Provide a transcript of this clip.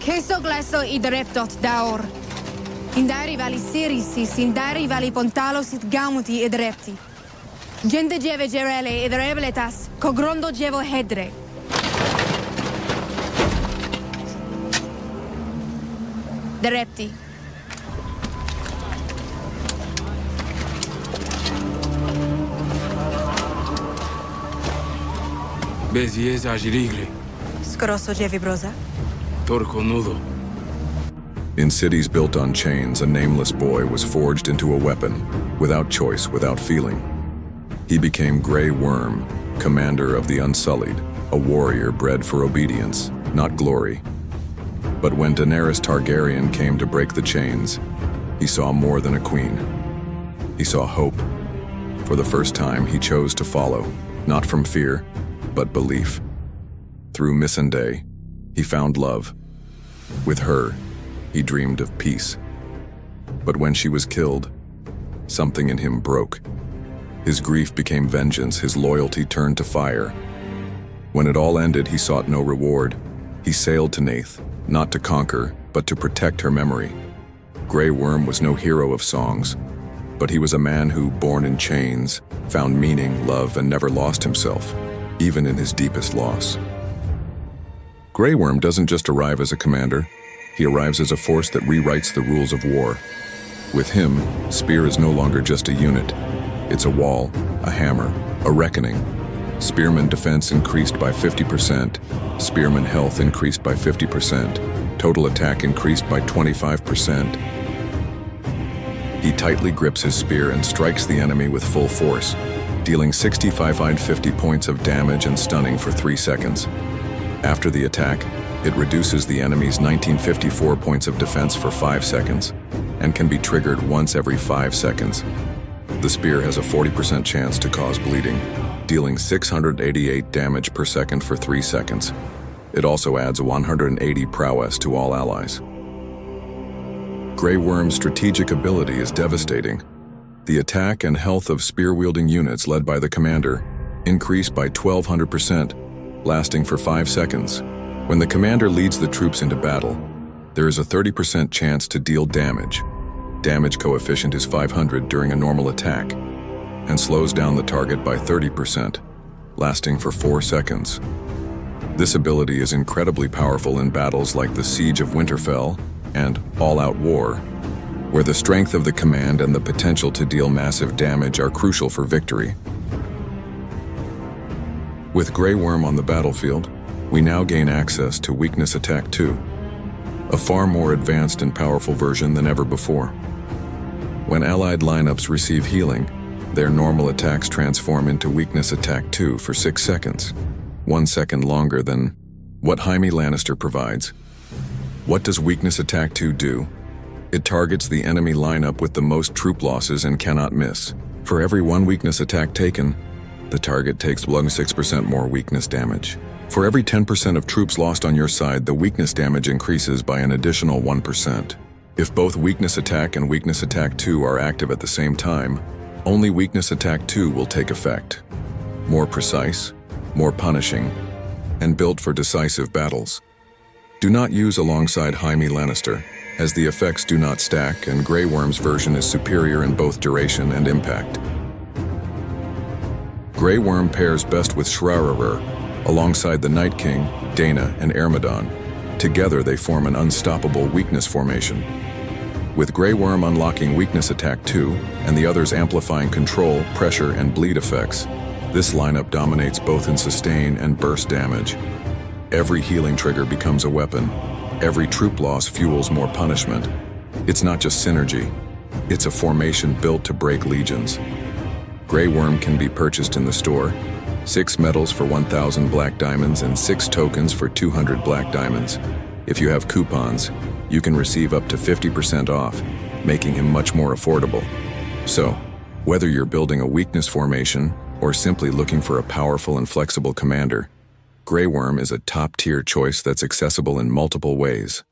Queso glaso idreptot daor. Indari vali sirisis, indari vali pontalos it gamuti idrepti. Gende geve gerele idrebletas, cogrondo gevo hedre. Drepti. Beziez agirigle. Scrosso gevi brosa? Torconudo. In cities built on chains, a nameless boy was forged into a weapon, without choice, without feeling. He became Grey Worm, commander of the Unsullied, a warrior bred for obedience, not glory. But when Daenerys Targaryen came to break the chains, he saw more than a queen. He saw hope. For the first time, he chose to follow, not from fear, but belief. Through Missandei, he found love. With her, he dreamed of peace. But when she was killed, something in him broke. His grief became vengeance, his loyalty turned to fire. When it all ended, he sought no reward. He sailed to Nath, not to conquer, but to protect her memory. Grey Worm was no hero of songs, but he was a man who, born in chains, found meaning, love, and never lost himself, even in his deepest loss. Grey Worm doesn't just arrive as a commander, he arrives as a force that rewrites the rules of war. With him, Spear is no longer just a unit. It's a wall, a hammer, a reckoning. Spearman defense increased by 50%, Spearman health increased by 50%, total attack increased by 25%. He tightly grips his spear and strikes the enemy with full force, dealing 6,550 points of damage and stunning for 3 seconds. After the attack, it reduces the enemy's 1954 points of defense for 5 seconds, and can be triggered once every 5 seconds. The spear has a 40% chance to cause bleeding, dealing 688 damage per second for 3 seconds. It also adds 180 prowess to all allies. Grey Worm's strategic ability is devastating. The attack and health of spear-wielding units led by the commander increase by 1,200%, lasting for 5 seconds. When the commander leads the troops into battle, there is a 30% chance to deal damage. Damage coefficient is 500 during a normal attack, and slows down the target by 30%, lasting for 4 seconds. This ability is incredibly powerful in battles like the Siege of Winterfell and All-Out War, where the strength of the command and the potential to deal massive damage are crucial for victory. With Grey Worm on the battlefield, we now gain access to Weakness Attack 2, a far more advanced and powerful version than ever before. When allied lineups receive healing, their normal attacks transform into Weakness Attack 2 for 6 seconds, 1 second longer than what Jaime Lannister provides. What does Weakness Attack 2 do? It targets the enemy lineup with the most troop losses and cannot miss. For every 1 weakness attack taken, the target takes 6% more weakness damage. For every 10% of troops lost on your side, the weakness damage increases by an additional 1%. If both Weakness Attack and Weakness Attack 2 are active at the same time, only Weakness Attack 2 will take effect. More precise, more punishing, and built for decisive battles. Do not use alongside Jaime Lannister, as the effects do not stack and Grey Worm's version is superior in both duration and impact. Grey Worm pairs best with Shrarar, alongside the Night King, Dana, and Ermedon. Together they form an unstoppable weakness formation. With Grey Worm unlocking Weakness Attack 2, and the others amplifying control, pressure, and bleed effects, this lineup dominates both in sustain and burst damage. Every healing trigger becomes a weapon. Every troop loss fuels more punishment. It's not just synergy, it's a formation built to break legions. Grey Worm can be purchased in the store, 6 medals for 1,000 black diamonds and 6 tokens for 200 black diamonds. If you have coupons, you can receive up to 50% off, making him much more affordable. So, whether you're building a weakness formation or simply looking for a powerful and flexible commander, Grey Worm is a top-tier choice that's accessible in multiple ways.